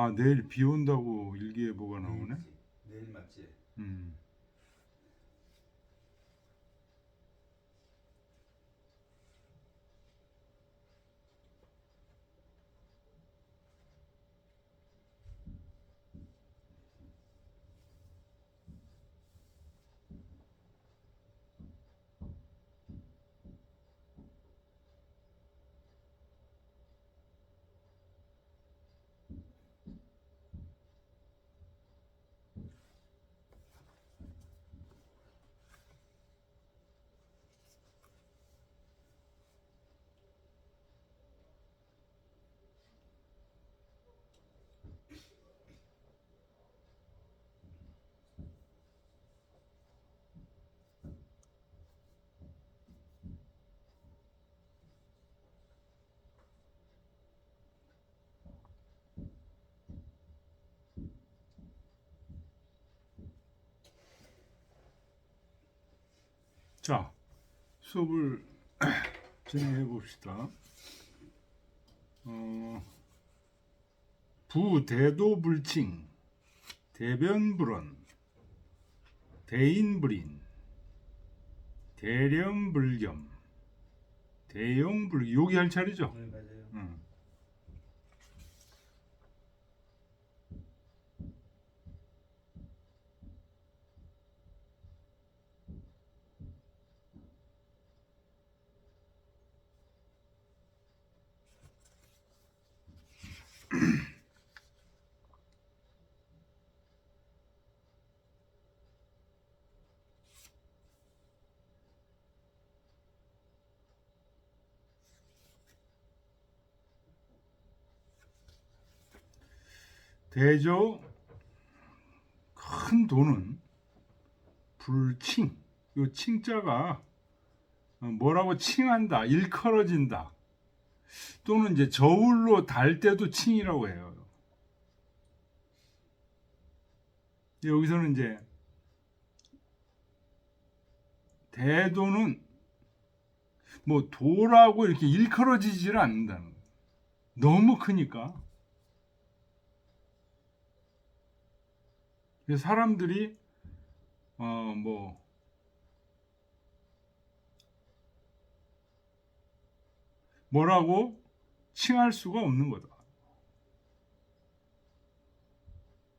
아, 내일 비 온다고 일기예보가 나오네. 내일 맞지? 음. 자, 수업을 진행해 봅시다. 부대도불칭, 대변불언, 대인불인, 대렴불겸, 대용불기. 여기 할 차례죠? 네, 맞아요. 대조 큰 돈은 불칭. 요 칭자가 뭐라고 칭한다, 일컬어진다, 또는 이제 저울로 달 때도 칭이라고 해요. 여기서는 이제 대도는 뭐 도라고 이렇게 일컬어지지를 않는다는 거예요. 너무 크니까. 그래서 사람들이 뭐 뭐라고 칭할 수가 없는 거다.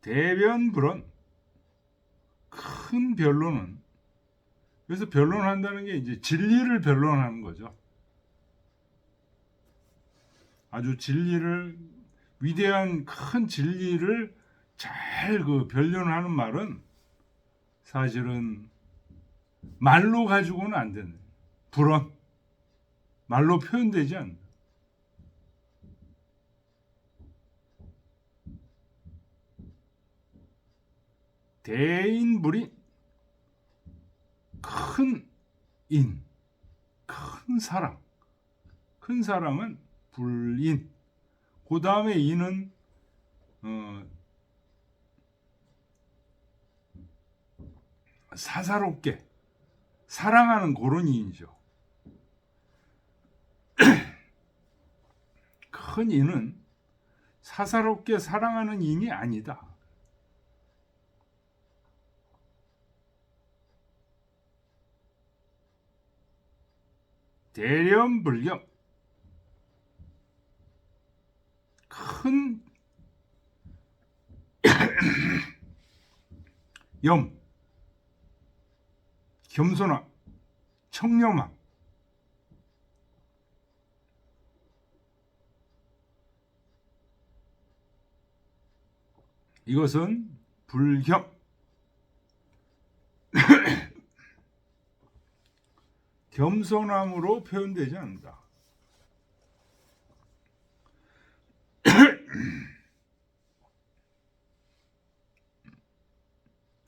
대변불언, 큰 변론은, 그래서 변론한다는 게 이제 진리를 변론하는 거죠. 아주 진리를, 위대한 큰 진리를 잘 변론하는 말은 사실은 말로 가지고는 안 되는, 불언, 말로 표현되지 않는. 대인불인, 큰 인, 큰 사랑, 큰 사랑은 불인. 그 다음에 인은 사사롭게 사랑하는 그런 인이죠. 큰 인은 사사롭게 사랑하는 인이 아니다. 대렴불겸, 큰 염, 겸손함, 청렴함. 이것은 불겸, 겸손함으로 표현되지 않는다.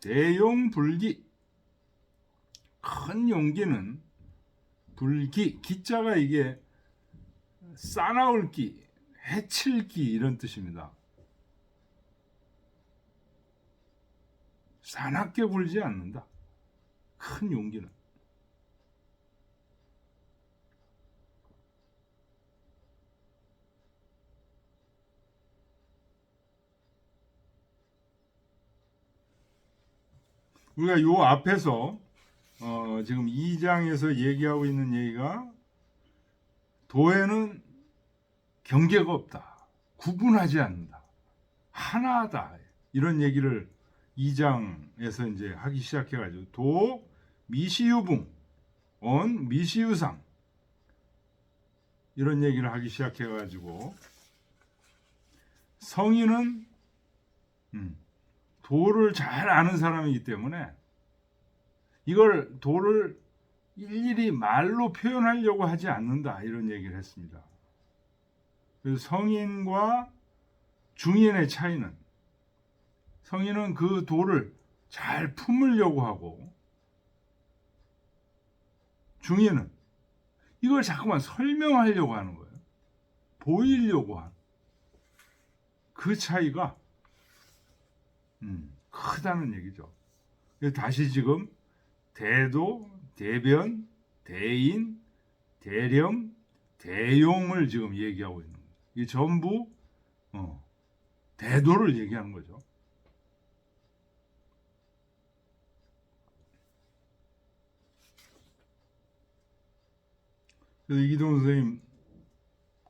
대용불기, 큰 용기는 불기, 기자가 이게 싸나울 기, 해칠 기 이런 뜻입니다. 싸납게 굴지 않는다. 큰 용기는. 우리가 요 앞에서 지금 2장에서 얘기하고 있는 얘기가 도에는 경계가 없다. 구분하지 않는다. 하나다. 이런 얘기를 2장에서 이제 하기 시작해가지고 도 미시유붕, 언 미시유상 이런 얘기를 하기 시작해가지고 성인은 도를 잘 아는 사람이기 때문에 이걸 도를 일일이 말로 표현하려고 하지 않는다 이런 얘기를 했습니다. 그래서 성인과 중인의 차이는 성인은 그 도를 잘 품으려고 하고 중인은 이걸 자꾸만 설명하려고 하는 거예요. 보이려고 하는 그 차이가 크다는 얘기죠. 그래서 다시 지금 대도, 대변, 대인, 대렴, 대용을 지금 얘기하고 있는 거예요. 이게 전부 대도를 얘기하는 거죠. 그래서 이기동 선생님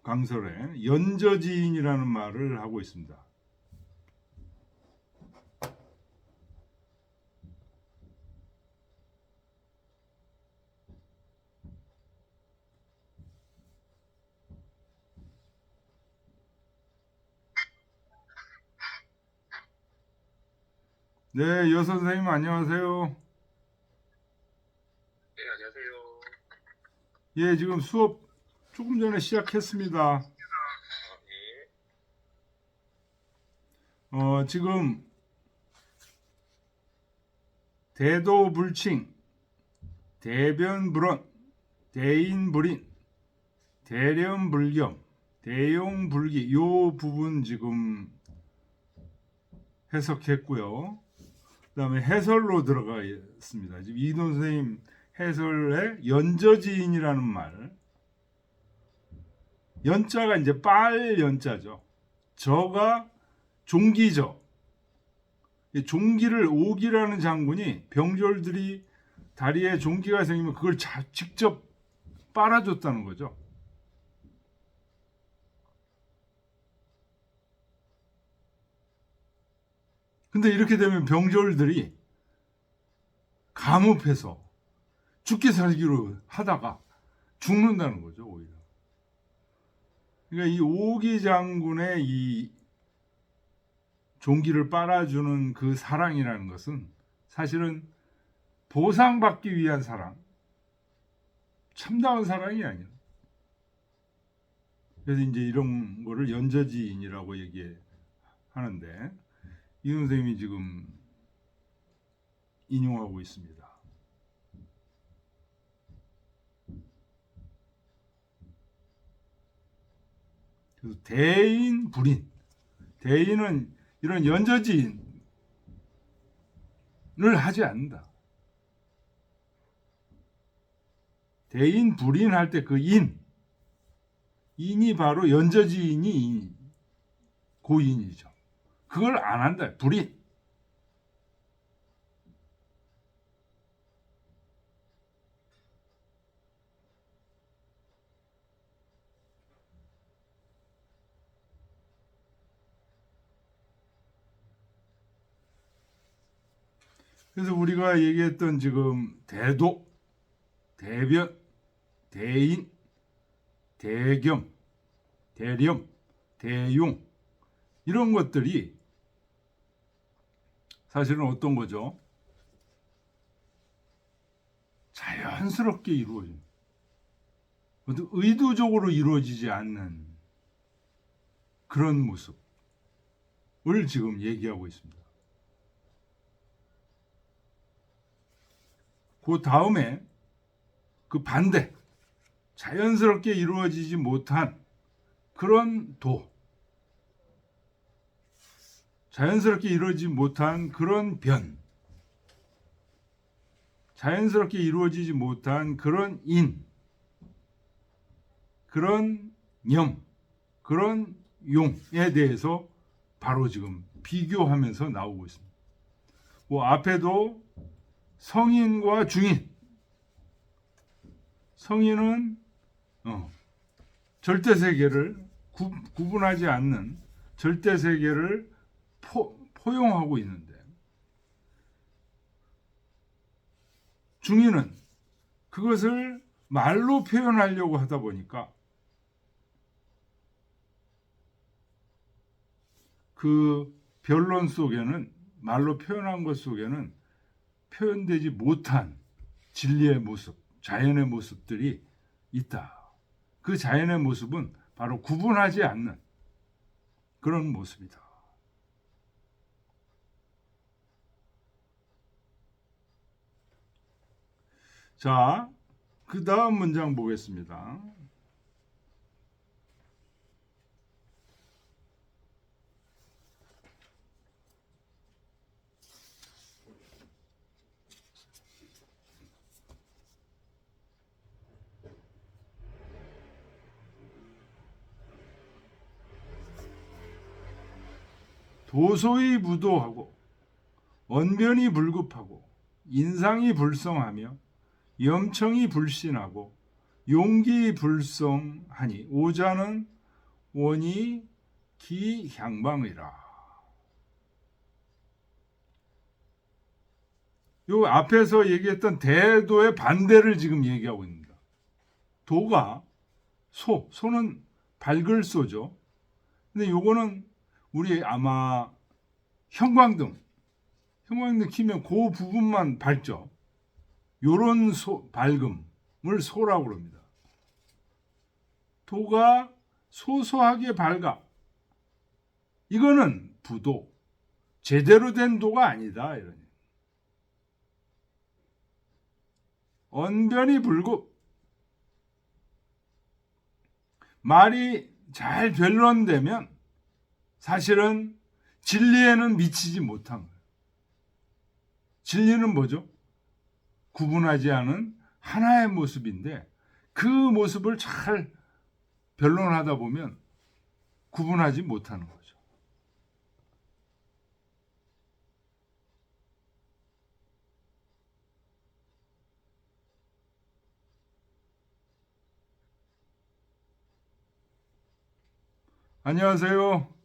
강설에 연저지인이라는 말을 하고 있습니다. 네, 여 선생님 안녕하세요. 네, 안녕하세요. 예, 지금 수업 조금 전에 시작했습니다. 네. 지금 대도불칭, 대변불언, 대인불인, 대렴불겸, 대용불기 요 부분 지금 해석했고요. 그 다음에 해설로 들어가겠습니다. 지금 이동 선생님 해설에 연저지인이라는 말, 연자가 이제 빨 연자죠. 저가 종기죠. 종기를 옥이라는 장군이 병졸들이 다리에 종기가 생기면 그걸 직접 빨아줬다는 거죠. 근데 이렇게 되면 병졸들이 감읍해서 죽기 살기로 하다가 죽는다는 거죠, 오히려. 그러니까 이 오기 장군의 이 종기를 빨아주는 그 사랑이라는 것은 사실은 보상받기 위한 사랑, 참다운 사랑이 아니에요. 그래서 이제 이런 거를 연저지인이라고 얘기하는데 이 선생님이 지금 인용하고 있습니다. 그래서 대인, 불인. 대인은 이런 연저지인을 하지 않는다. 대인, 불인 할 때 그 인이 바로 연저지인이 고인이죠. 그걸 안 한다. 불인. 그래서 우리가 얘기했던 지금 대도, 대변, 대인, 대겸, 대렴, 대용 이런 것들이 사실은 어떤 거죠? 자연스럽게 이루어진, 의도적으로 이루어지지 않는 그런 모습을 지금 얘기하고 있습니다. 그 다음에 그 반대, 자연스럽게 이루어지지 못한 그런 도, 자연스럽게 이루어지지 못한 그런 변, 자연스럽게 이루어지지 못한 그런 인, 그런 념, 그런 용에 대해서 바로 지금 비교하면서 나오고 있습니다. 뭐 앞에도 성인과 중인. 성인은 절대 세계를 구분하지 않는 절대 세계를 포용하고 있는데, 중인은 그것을 말로 표현하려고 하다 보니까 그 변론 속에는, 말로 표현한 것 속에는 표현되지 못한 진리의 모습, 자연의 모습들이 있다. 그 자연의 모습은 바로 구분하지 않는 그런 모습이다. 자, 그 다음 문장 보겠습니다. 도소히 무도하고 언변이 불급하고 인상이 불성하며 염청이 불신하고 용기 불성하니 오자는 원이 기향방이라. 요 앞에서 얘기했던 대도의 반대를 지금 얘기하고 있습니다. 도가 소는 밝을 소죠. 근데 요거는 우리 아마 형광등 키면 그 부분만 밝죠. 요런 밝음을 소라고 합니다. 도가 소소하게 밝아. 이거는 부도, 제대로 된 도가 아니다. 이런. 언변이 불급. 말이 잘 변론되면 사실은 진리에는 미치지 못한 거예요. 진리는 뭐죠? 구분하지 않은 하나의 모습인데 그 모습을 잘 변론하다 보면 구분하지 못하는 거죠. 안녕하세요.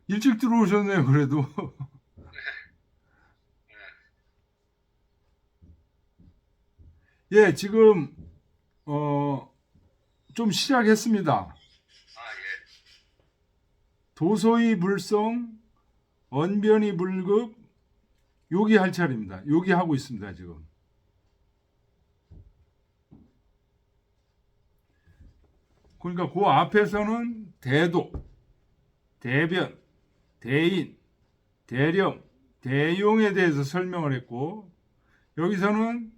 일찍 들어오셨네요. 그래도. 예, 지금 좀 시작했습니다. 도소히 불성, 언변이 불급, 여기 할 차례입니다. 여기 하고 있습니다. 지금. 그러니까 그 앞에서는 대도, 대변, 대인, 대령, 대용에 대해서 설명을 했고, 여기서는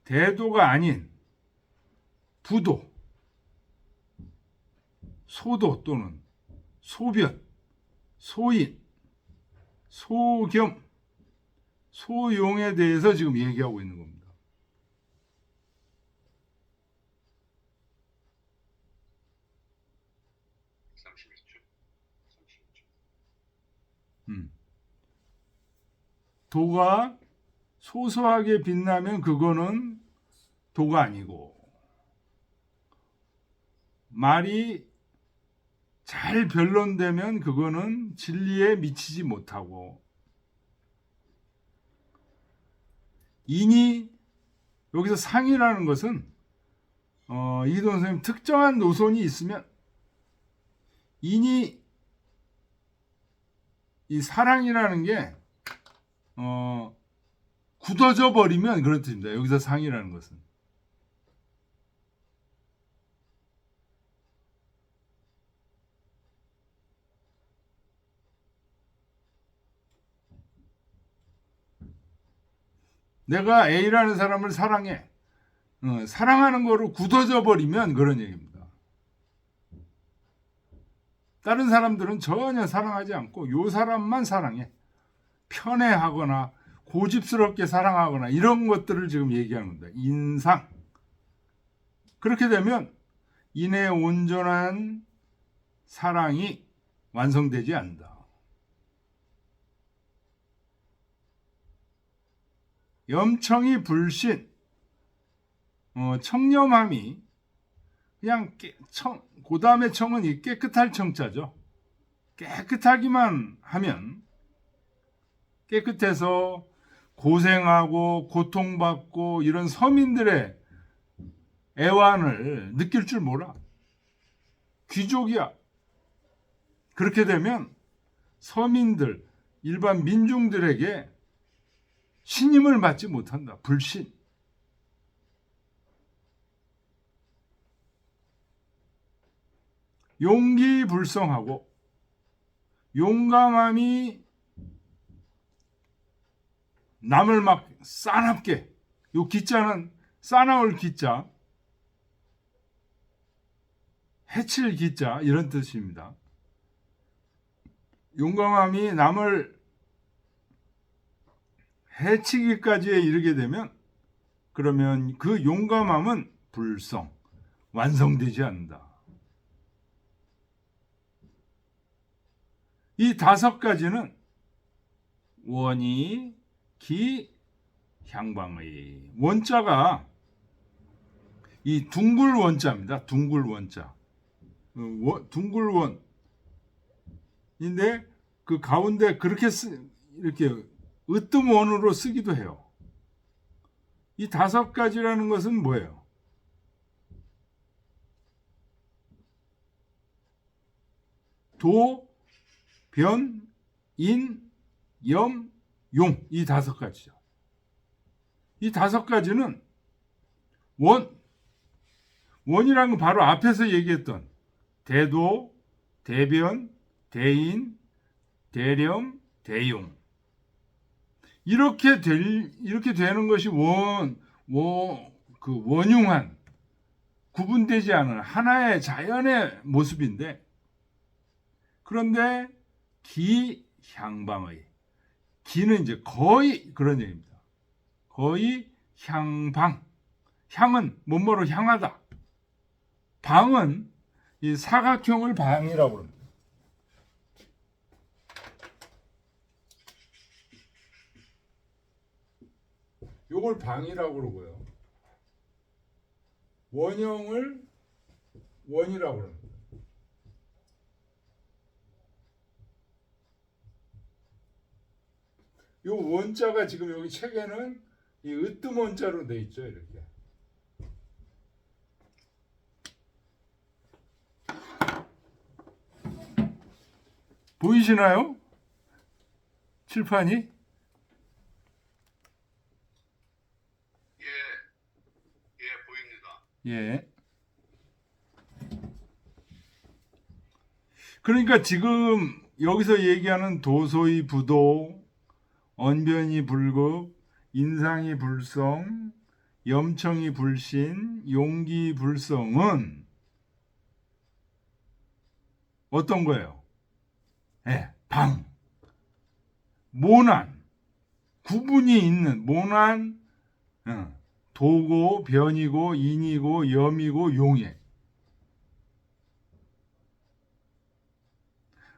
대도가 아닌 부도, 소도 또는 소변, 소인, 소겸, 소용에 대해서 지금 얘기하고 있는 겁니다. 도가 소소하게 빛나면 그거는 도가 아니고, 말이 잘 변론되면 그거는 진리에 미치지 못하고, 인이 여기서 상이라는 것은 이동 선생님 특정한 노선이 있으면 인이 이 사랑이라는 게 굳어져 버리면 그런 뜻입니다. 여기서 상이라는 것은. 내가 A라는 사람을 사랑해. 사랑하는 거로 굳어져 버리면 그런 얘기입니다. 다른 사람들은 전혀 사랑하지 않고 요 사람만 사랑해. 편애하거나 고집스럽게 사랑하거나 이런 것들을 지금 얘기하는 겁니다. 인상. 그렇게 되면 인의 온전한 사랑이 완성되지 않는다. 염청이 불신, 청렴함이 그냥 그 다음에 청은 이 깨끗할 청자죠. 깨끗하기만 하면, 깨끗해서 고생하고 고통받고 이런 서민들의 애환을 느낄 줄 몰라. 귀족이야. 그렇게 되면 서민들, 일반 민중들에게 신임을 받지 못한다. 불신. 용기불성하고 용감함이 남을 막 싸납게, 요 기자는 싸나울 기자, 해칠 기자 이런 뜻입니다. 용감함이 남을 해치기까지에 이르게 되면 그러면 그 용감함은 불성, 완성되지 않는다. 이 5가지는 원이, 기, 향방의 원자가 이 둥글 원자입니다. 둥글 원자. 둥글 원인데 그 가운데 그렇게 이렇게 으뜸 원으로 쓰기도 해요. 이 5가지라는 것은 뭐예요? 도, 변, 인, 염, 용. 이 5가지죠. 이 5가지는 원이라는 건 바로 앞에서 얘기했던 대도, 대변, 대인, 대렴, 대용. 이렇게 되는 것이 원흉한, 구분되지 않은 하나의 자연의 모습인데, 그런데 기향방의, 기는 이제 거의 그런 얘기입니다. 거의 향방. 향은 뭐뭐로 향하다. 방은 이 사각형을 방이라고 합니다. 요걸 방이라고 그러고요. 원형을 원이라고 합니다. 요 원자가 지금 여기 책에는 이 으뜸 원자로 돼 있죠. 이렇게. 보이시나요? 칠판이? 보입니다. 예. 그러니까 지금 여기서 얘기하는 도소이 부도, 언변이 불급, 인상이 불성, 염청이 불신, 용기 불성은 어떤 거예요? 방. 모난. 구분이 있는 모난, 도고, 변이고, 인이고, 염이고, 용해.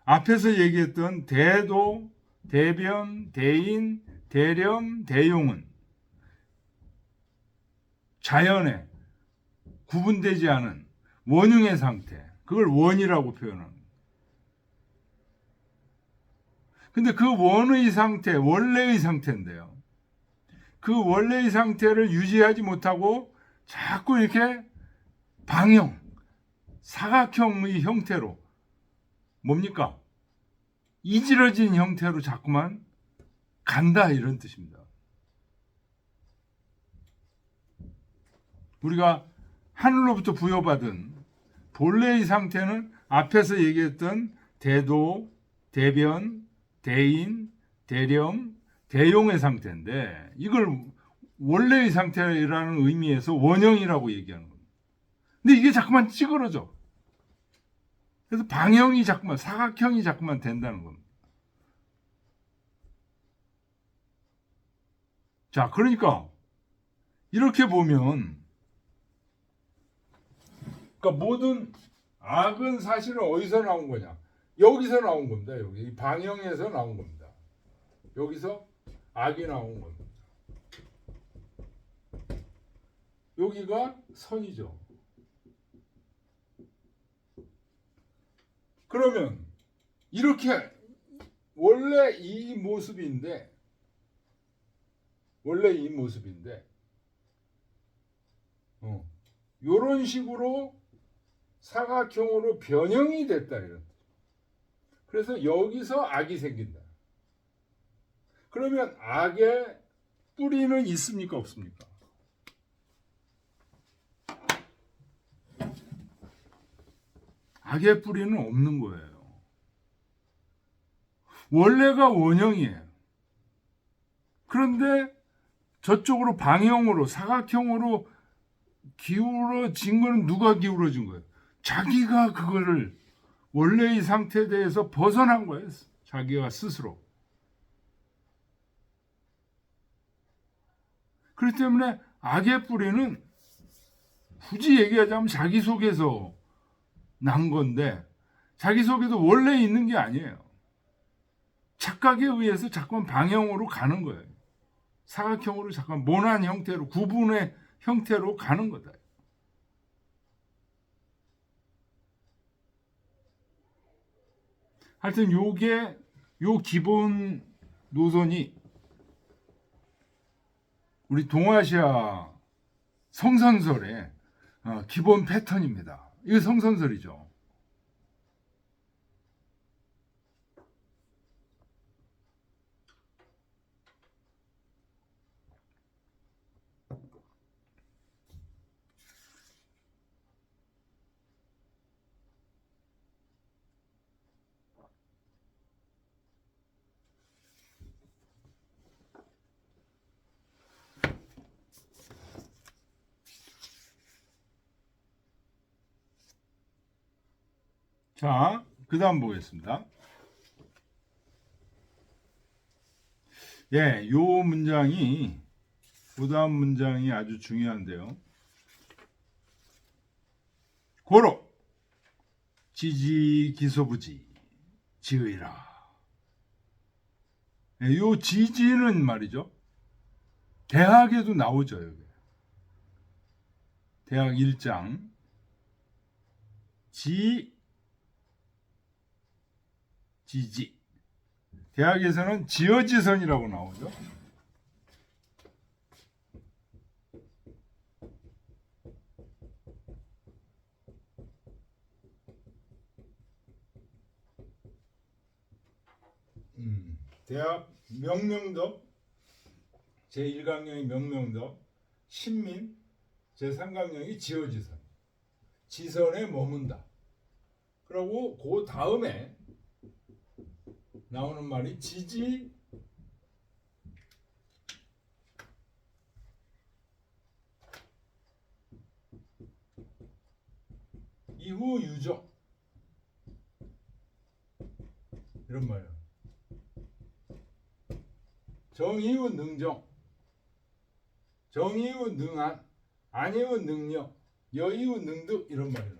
앞에서 얘기했던 대도, 대변, 대인, 대렴, 대용은 자연에 구분되지 않은 원흉의 상태, 그걸 원이라고 표현합니다. 근데 그 원의 상태, 원래의 상태인데요. 그 원래의 상태를 유지하지 못하고 자꾸 이렇게 방형, 사각형의 형태로, 뭡니까? 이지러진 형태로 자꾸만 간다, 이런 뜻입니다. 우리가 하늘로부터 부여받은 본래의 상태는 앞에서 얘기했던 대도, 대변, 대인, 대렴, 대용의 상태인데, 이걸 원래의 상태라는 의미에서 원형이라고 얘기하는 겁니다. 근데 이게 자꾸만 찌그러져. 그래서 방형이 자꾸만, 사각형이 자꾸만 된다는 겁니다. 자, 그러니까 이렇게 보면, 그러니까 모든 악은 사실은 어디서 나온 거냐? 여기서 나온 겁니다. 여기 이 방형에서 나온 겁니다. 여기서 악이 나온 겁니다. 여기가 선이죠. 그러면 이렇게 원래 이 모습인데 이런 식으로 사각형으로 변형이 됐다 이런. 그래서 여기서 악이 생긴다. 그러면 악의 뿌리는 있습니까 없습니까? 악의 뿌리는 없는 거예요. 원래가 원형이에요. 그런데 저쪽으로 방형으로 사각형으로 기울어진 거는 누가 기울어진 거예요? 자기가 그거를 원래의 상태에 대해서 벗어난 거예요. 자기가 스스로. 그렇기 때문에 악의 뿌리는 굳이 얘기하자면 자기 속에서 난 건데 자기 속에도 원래 있는 게 아니에요. 착각에 의해서 자꾸만 방향으로 가는 거예요. 사각형으로 잠깐 모난 형태로 구분의 형태로 가는 거다. 하여튼 요게 요 기본 노선이 우리 동아시아 성선설의 기본 패턴입니다. 이거 성선설이죠. 자, 그 다음 보겠습니다. 예, 요 문장이, 그 다음 문장이 아주 중요한데요. 고로, 지지, 기소부지, 지의라. 예, 요 지지는 말이죠. 대학에도 나오죠, 여기. 대학 1장. 지지. 대학에서는 지어지선이라고 나오죠. 대학 명명덕 제1강령이 명명덕, 신민 제3강령이 지어지선. 지선에 머문다. 그리고 그 다음에 나오는 말이 지지 이후 유정 이런 말이에요. 정이후 능정, 정이후 능한, 안이후 능력, 여이후 능득 이런 말이에요.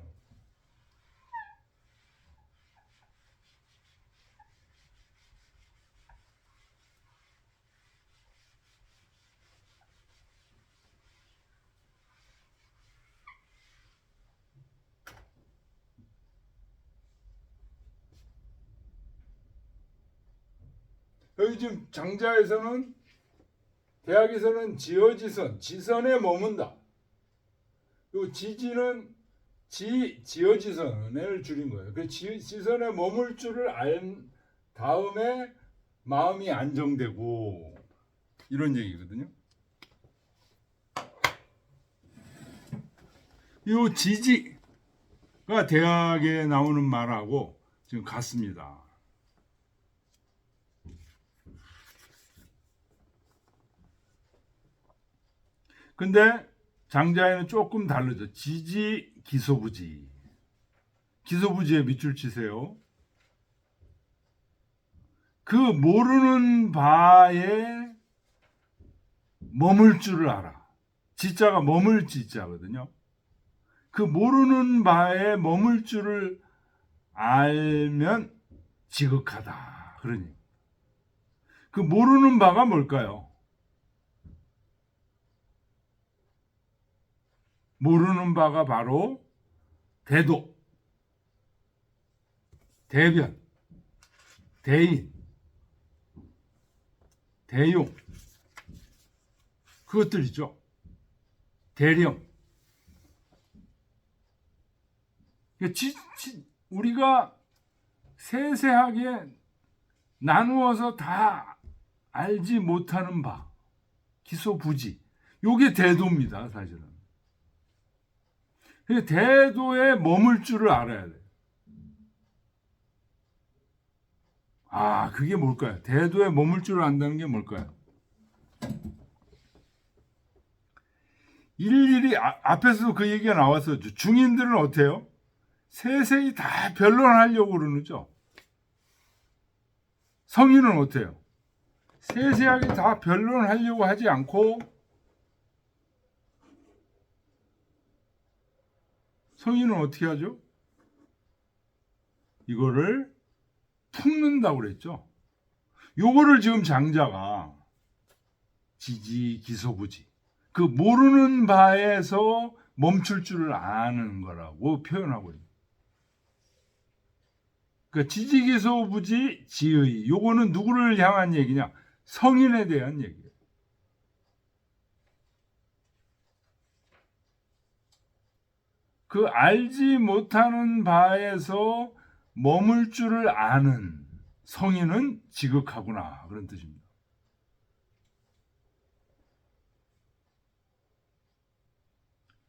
여기 지금 장자에서는 대학에서는 지어지선, 지선에 머문다. 요 지지는 지어지선을 줄인 거예요. 그 지선에 머물 줄을 알 다음에 마음이 안정되고 이런 얘기거든요. 요 지지가 대학에 나오는 말하고 지금 같습니다. 근데 장자에는 조금 다르죠. 지지, 기소부지. 기소부지에 밑줄 치세요. 그 모르는 바에 머물 줄을 알아. 지자가 머물 지자거든요. 그 모르는 바에 머물 줄을 알면 지극하다. 그러니 그 모르는 바가 뭘까요? 모르는 바가 바로 대도, 대변, 대인, 대용, 그것들이죠. 대령. 우리가 세세하게 나누어서 다 알지 못하는 바, 기소부지, 요게 대도입니다, 사실은. 대도에 머물 줄을 알아야 돼요. 그게 뭘까요? 대도에 머물 줄을 안다는 게 뭘까요? 일일이 앞에서도 그 얘기가 나왔었죠. 중인들은 어때요? 세세히 다 변론하려고 그러죠. 성인은 어때요? 세세하게 다 변론하려고 하지 않고 성인은 어떻게 하죠? 이거를 품는다고 그랬죠. 요거를 지금 장자가 지지, 기소부지, 그 모르는 바에서 멈출 줄을 아는 거라고 표현하고 있습니다. 그 지지, 기소부지, 지의, 요거는 누구를 향한 얘기냐? 성인에 대한 얘기예요. 그 알지 못하는 바에서 머물 줄을 아는 성인은 지극하구나, 그런 뜻입니다.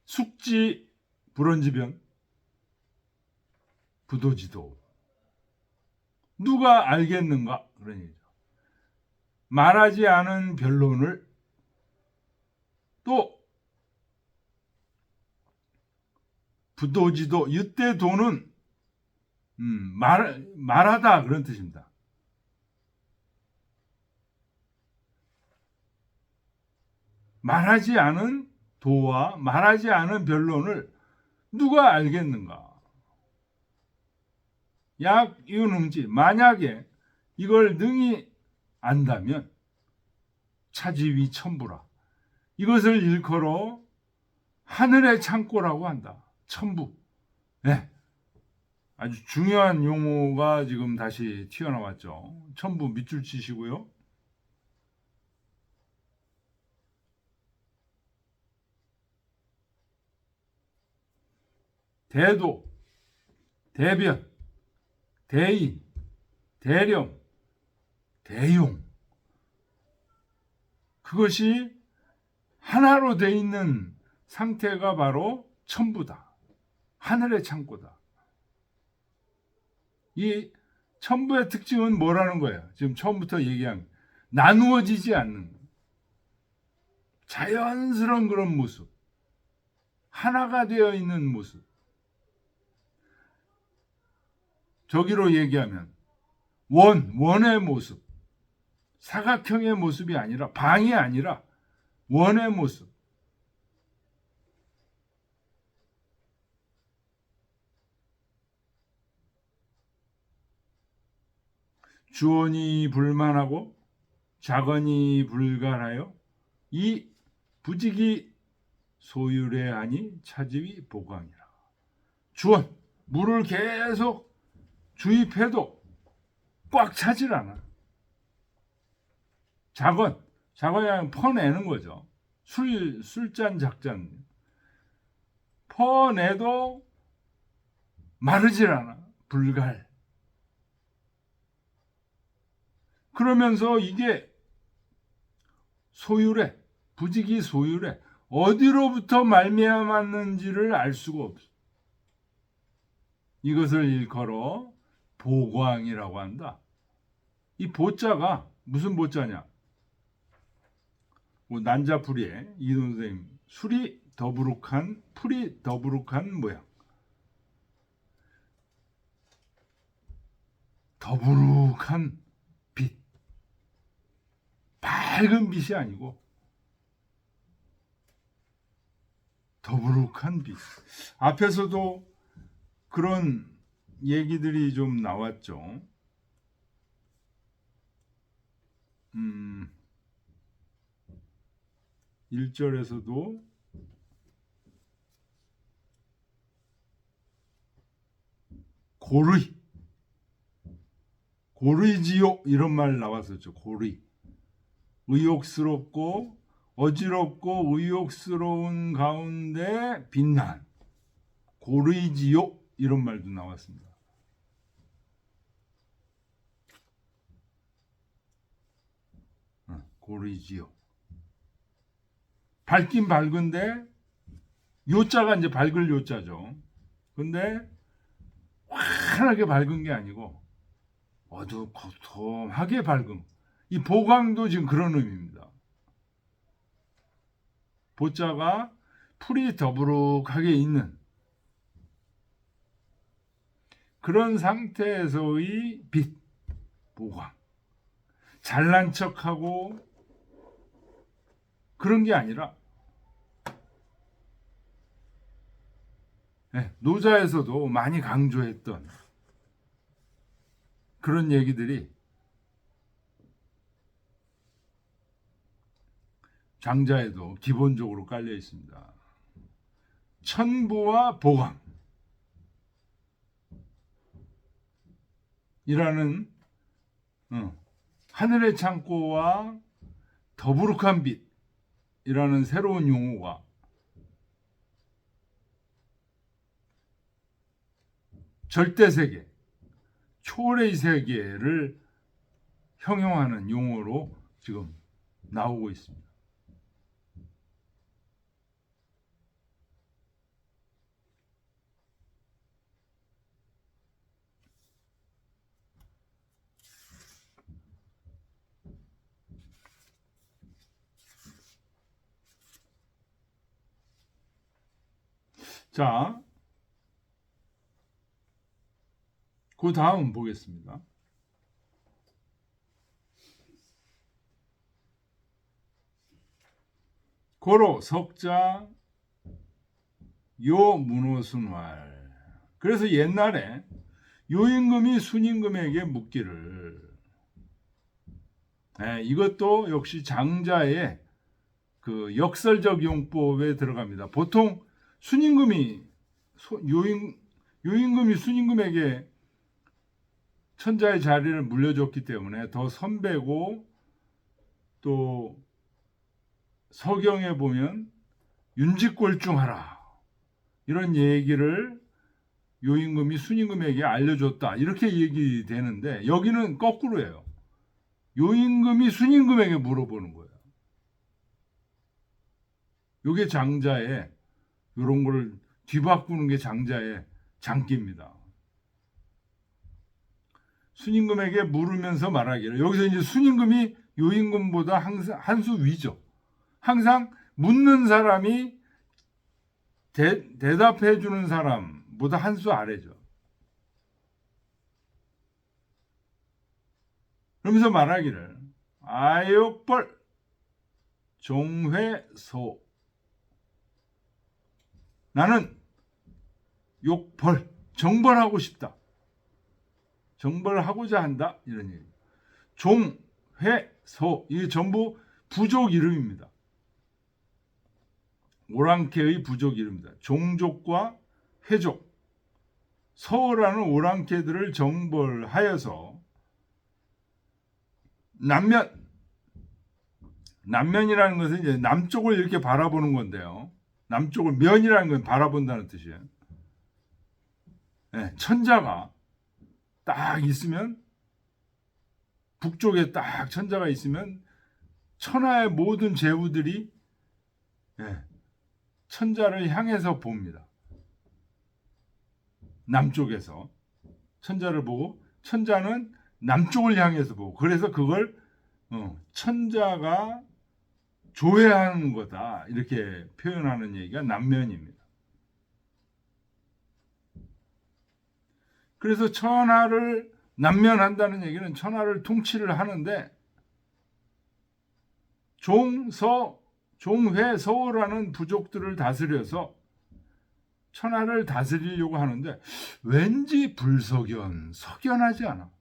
숙지, 불언지변, 부도지도. 누가 알겠는가? 그런 얘기죠. 말하지 않은 변론을 또 부도지도, 이때 도는 말하다, 그런 뜻입니다. 말하지 않은 도와 말하지 않은 변론을 누가 알겠는가? 약이운응지, 만약에 이걸 능히 안다면 차지위 천부라. 이것을 일컬어 하늘의 창고라고 한다. 천부. 네. 아주 중요한 용어가 지금 다시 튀어나왔죠. 천부 밑줄 치시고요. 대도, 대변, 대인, 대령, 대용. 그것이 하나로 돼 있는 상태가 바로 천부다. 하늘의 창고다. 이 천부의 특징은 뭐라는 거예요? 지금 처음부터 얘기한 나누어지지 않는 자연스러운 그런 모습, 하나가 되어 있는 모습. 저기로 얘기하면 원의 모습, 사각형의 모습이 아니라, 방이 아니라 원의 모습. 주언이 불만하고 작언이 불가하여 이 부직이 소유래하니 차지위 보강이라. 주언, 물을 계속 주입해도 꽉 차질 않아. 작언이 퍼내는 거죠. 술잔 작잔. 퍼내도 마르질 않아. 불갈. 그러면서 이게 소유래, 부직이 소유래, 어디로부터 말미암았는지를 알 수가 없어. 이것을 일컬어 보광이라고 한다. 이 보자가 무슨 보자냐? 난자풀이에 이돈 선생님, 술이 더부룩한, 풀이 더부룩한 모양. 더부룩한 빛. 밝은 빛이 아니고 더부룩한 빛. 앞에서도 그런 얘기들이 좀 나왔죠. 1절에서도 고르이지요 이런 말 나왔었죠. 고르이. 의욕스럽고 어지럽고 의욕스러운 가운데 빛난 고르이지요 이런 말도 나왔습니다. 고르이지요. 밝긴 밝은데 요자가 이제 밝을 요자죠. 근데 환하게 밝은 게 아니고 어두컴컴하게 밝은. 이 보광도 지금 그런 의미입니다. 보자가 풀이 더부룩하게 있는 그런 상태에서의 빛, 보광. 잘난 척하고 그런 게 아니라 노자에서도 많이 강조했던 그런 얘기들이 장자에도 기본적으로 깔려 있습니다. 천부와 보광이라는 하늘의 창고와 더부룩한 빛이라는 새로운 용어가 절대세계, 초월의 세계를 형용하는 용어로 지금 나오고 있습니다. 자, 그 다음 보겠습니다. 고로 석자 요 문호순활. 그래서 옛날에 요임금이 순임금에게 묻기를 이것도 역시 장자의 그 역설적 용법에 들어갑니다. 보통 순임금이 요임금이 순임금에게 천자의 자리를 물려줬기 때문에 더 선배고 또 서경에 보면 윤직골중하라 이런 얘기를 요임금이 순임금에게 알려줬다 이렇게 얘기되는데 여기는 거꾸로예요. 요임금이 순임금에게 물어보는 거예요. 이게 장자의 이런 걸 뒤바꾸는 게 장자의 장기입니다. 순임금에게 물으면서 말하기를. 여기서 이제 순임금이 요임금보다 항상 한 수 위죠. 항상 묻는 사람이 대답해 주는 사람보다 한 수 아래죠. 그러면서 말하기를 아욕벌 종회소 나는 욕벌 정벌하고 싶다. 정벌하고자 한다. 이런 얘기. 종회소 이게 전부 부족 이름입니다. 오랑캐의 부족 이름입니다. 종족과 회족, 서라는 오랑캐들을 정벌하여서 남면이라는 것은 이제 남쪽을 이렇게 바라보는 건데요. 남쪽을 면이라는 건 바라본다는 뜻이에요. 천자가 딱 있으면 북쪽에 딱 천자가 있으면 천하의 모든 제후들이 천자를 향해서 봅니다. 남쪽에서 천자를 보고 천자는 남쪽을 향해서 보고 그래서 그걸 천자가 조회하는 거다 이렇게 표현하는 얘기가 남면입니다. 그래서 천하를 남면한다는 얘기는 천하를 통치를 하는데 종회서라는 부족들을 다스려서 천하를 다스리려고 하는데 왠지 석연하지 않아.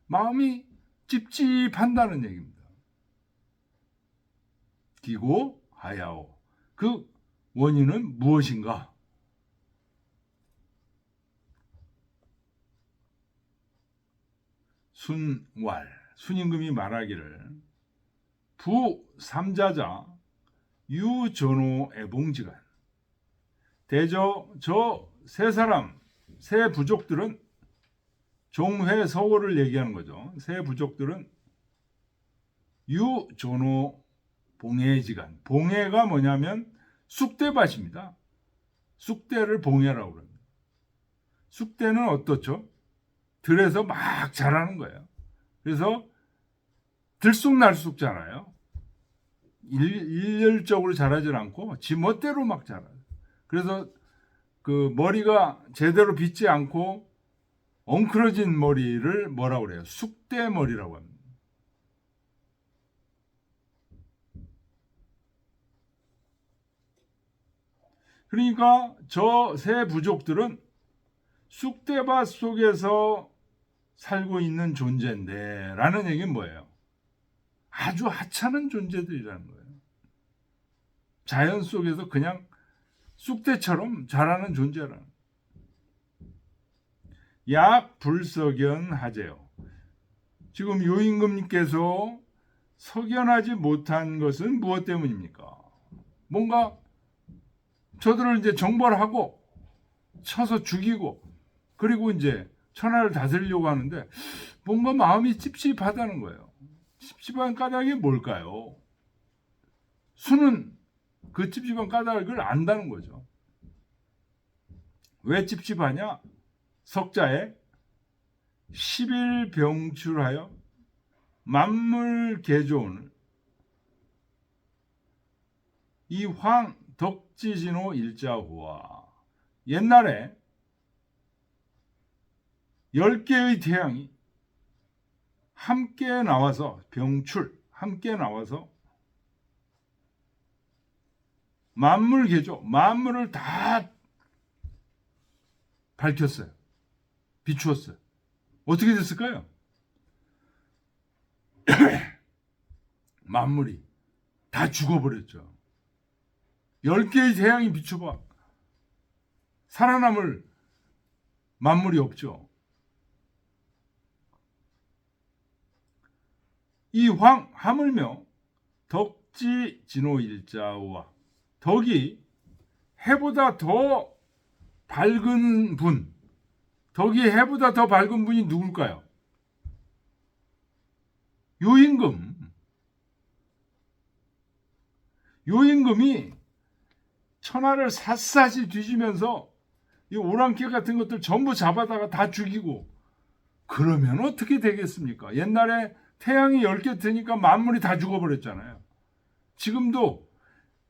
마음이 찝찝한다는 얘기입니다. 기고하야오. 그 원인은 무엇인가? 순왈 순임금이 말하기를 부 삼자자 유전호 애봉지간 대저 저 세 사람 세 부족들은 종회 서호를 얘기하는 거죠. 세 부족들은 유전호 봉해지간 봉해가 뭐냐면 쑥대밭입니다. 쑥대를 봉해라고 그럽니다. 쑥대는 어떻죠? 들에서 막 자라는 거예요. 그래서 들쑥날쑥 자라요. 일률적으로 자라질 않고 지멋대로 막 자라요. 그래서 그 머리가 제대로 빗지 않고 엉클어진 머리를 뭐라고 그래요? 쑥대머리라고 합니다. 그러니까 저 세 부족들은 쑥대밭 속에서 살고 있는 존재인데 라는 얘기는 뭐예요? 아주 하찮은 존재들이라는 거예요. 자연 속에서 그냥 쑥대처럼 자라는 존재라는 약 불석연 하재요. 지금 요임금님께서 석연하지 못한 것은 무엇 때문입니까? 뭔가 저들을 이제 정벌 하고 쳐서 죽이고 그리고 이제 천하를 다스리려고 하는데 뭔가 마음이 찝찝하다는 거예요. 찝찝한 까닭이 뭘까요? 수는 그 찝찝한 까닭을 안다는 거죠. 왜 찝찝하냐? 석자에 10일 병출하여 만물 개조원을 이 황 덕지진호 일자호와 옛날에 10개의 태양이 함께 나와서 병출 함께 나와서 만물 개조 만물을 다 밝혔어요. 비추었어요. 어떻게 됐을까요? 만물이 다 죽어버렸죠. 10개의 태양이 비춰봐. 살아남을 만물이 없죠. 이 황 하물며 덕지 진호 일자와 덕이 해보다 더 밝은 분, 덕이 해보다 더 밝은 분이 누굴까요? 요임금. 요임금이 천하를 샅샅이 뒤지면서 이 오랑캐 같은 것들 전부 잡아다가 다 죽이고 그러면 어떻게 되겠습니까? 옛날에 태양이 10개 트니까 만물이 다 죽어버렸잖아요. 지금도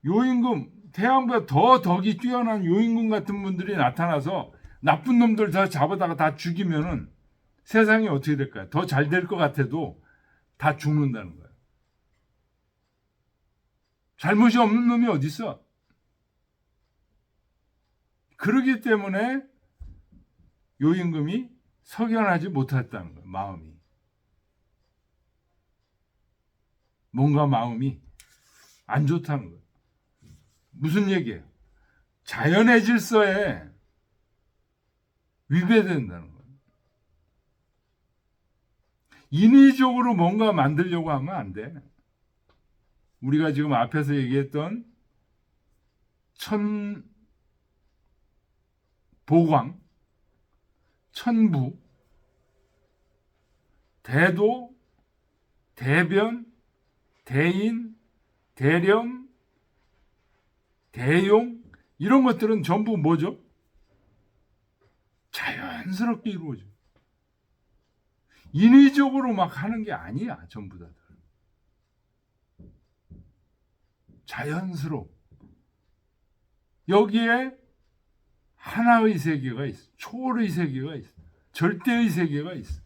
요임금, 태양보다 더 덕이 뛰어난 요임금 같은 분들이 나타나서 나쁜 놈들 다 잡아다가 다 죽이면은 세상이 어떻게 될까요? 더 잘 될 것 같아도 다 죽는다는 거예요. 잘못이 없는 놈이 어디 있어? 그러기 때문에 요임금이 석연하지 못했다는 거예요. 마음이. 뭔가 마음이 안 좋다는 거예요. 무슨 얘기예요? 자연의 질서에 위배된다는 거예요. 인위적으로 뭔가 만들려고 하면 안 돼. 우리가 지금 앞에서 얘기했던 천보광, 천부, 대도, 대변, 대인, 대렴, 대용 이런 것들은 전부 뭐죠? 자연스럽게 이루어져. 인위적으로 막 하는 게 아니야. 전부 다. 자연스러워. 여기에 하나의 세계가 있어. 초월의 세계가 있어. 절대의 세계가 있어.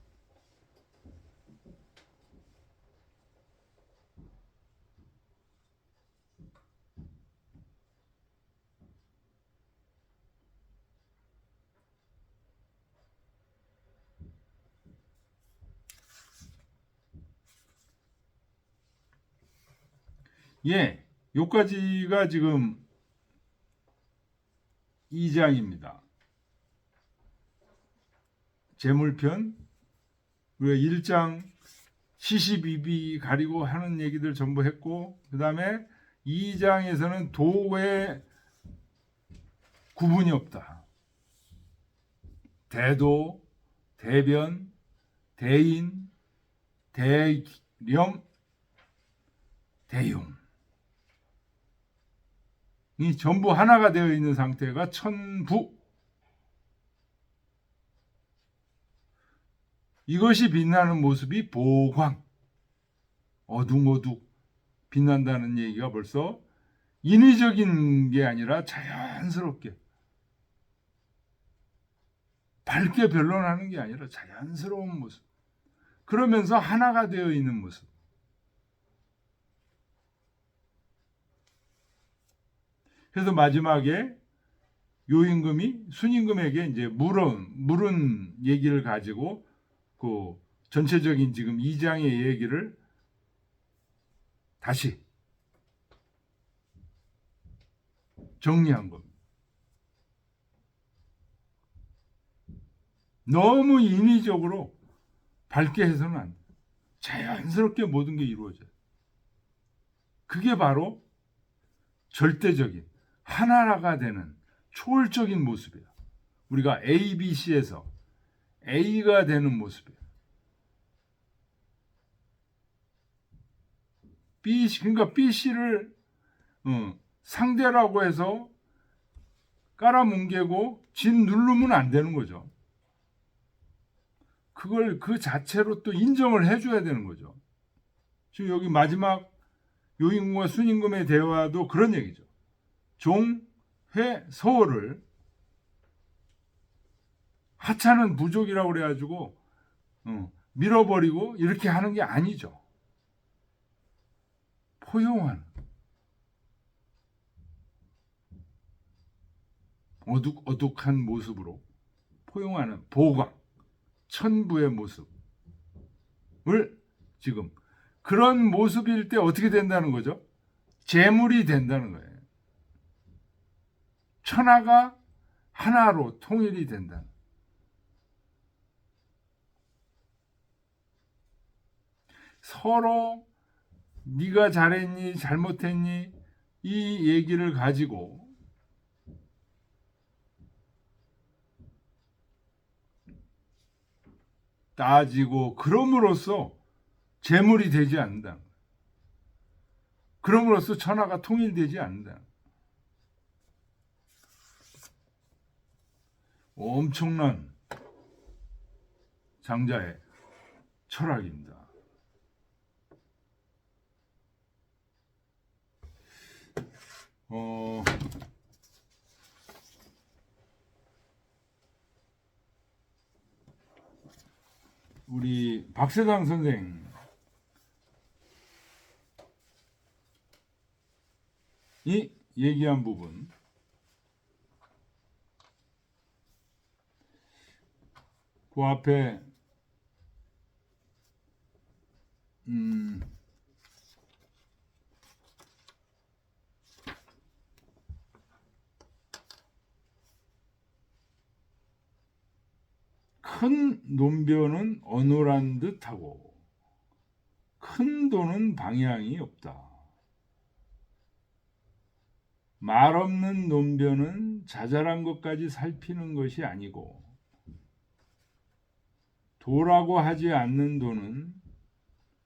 예, 요까지가 지금 2장입니다. 재물편 우리가 1장 시시비비 가리고 하는 얘기들 전부 했고, 그 다음에 2장에서는 도의 구분이 없다. 대도, 대변, 대인, 대령, 대용. 이 전부 하나가 되어 있는 상태가 천부. 이것이 빛나는 모습이 보광. 어둑어둑 빛난다는 얘기가 벌써 인위적인 게 아니라 자연스럽게, 밝게 변론하는 게 아니라 자연스러운 모습. 그러면서 하나가 되어 있는 모습. 그래서 마지막에 요임금이 순임금에게 이제 물은 얘기를 가지고 그 전체적인 지금 2장의 얘기를 다시 정리한 겁니다. 너무 인위적으로 밝게 해서는 안 돼. 자연스럽게 모든 게 이루어져요. 그게 바로 절대적인 하나가 되는 초월적인 모습이에요. 우리가 A, B, C에서 A가 되는 모습이에요. B, 그러니까 B, C를 상대라고 해서 깔아뭉개고 진 누르면 안 되는 거죠. 그걸 그 자체로 또 인정을 해줘야 되는 거죠. 지금 여기 마지막 요임금과 순임금의 대화도 그런 얘기죠. 종, 회, 서호를 하찮은 부족이라고 그래가지고 밀어버리고 이렇게 하는 게 아니죠. 포용하는, 어둑어둑한 모습으로 포용하는 보광, 천부의 모습을 지금 그런 모습일 때 어떻게 된다는 거죠? 재물이 된다는 거예요. 천하가 하나로 통일이 된다. 서로 네가 잘했니 잘못했니 이 얘기를 가지고 따지고 그럼으로써 재물이 되지 않는다. 그럼으로써 천하가 통일되지 않는다. 엄청난 장자의 철학입니다. 우리 박세당 선생이 얘기한 부분, 그 앞에 큰 논변은 어눌한 듯하고 큰 도는 방향이 없다. 말 없는 논변은 자잘한 것까지 살피는 것이 아니고 도라고 하지 않는 도는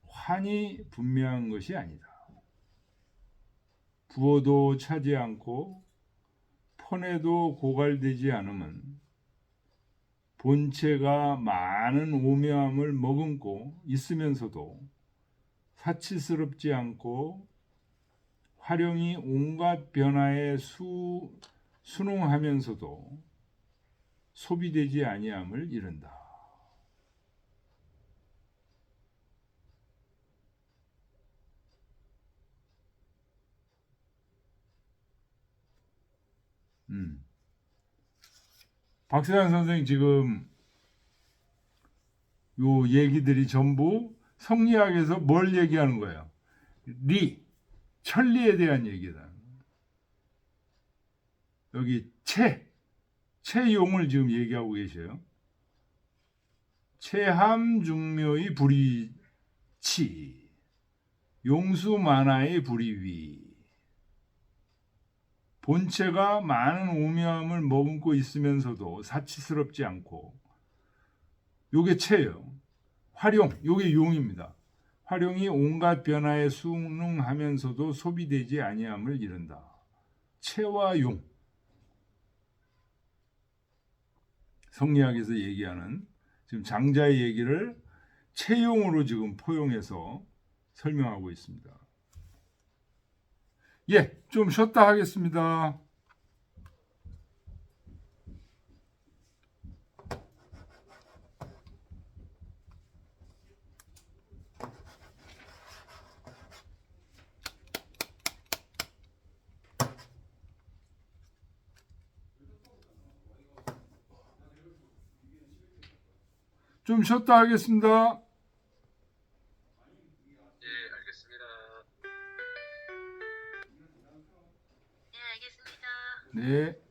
환히 분명한 것이 아니다. 부어도 차지 않고 퍼내도 고갈되지 않으면 본체가 많은 오묘함을 머금고 있으면서도 사치스럽지 않고 활용이 온갖 변화에 순응하면서도 소비되지 아니함을 이른다. 박세환 선생님 지금 요 얘기들이 전부 성리학에서 뭘 얘기하는 거예요? 천리에 대한 얘기다. 여기 체용을 지금 얘기하고 계셔요. 체함중묘의 불이치, 용수만화의 불이위. 본체가 많은 오묘함을 머금고 있으면서도 사치스럽지 않고, 요게 체예요. 활용, 요게 용입니다. 활용이 온갖 변화에 순응하면서도 소비되지 아니함을 이른다. 체와 용. 성리학에서 얘기하는 지금 장자의 얘기를 체용으로 지금 포용해서 설명하고 있습니다. 예, 좀 쉬었다 하겠습니다. 좀 쉬었다 하겠습니다. 예, 알겠습니다. 네, 알겠습니다. 네.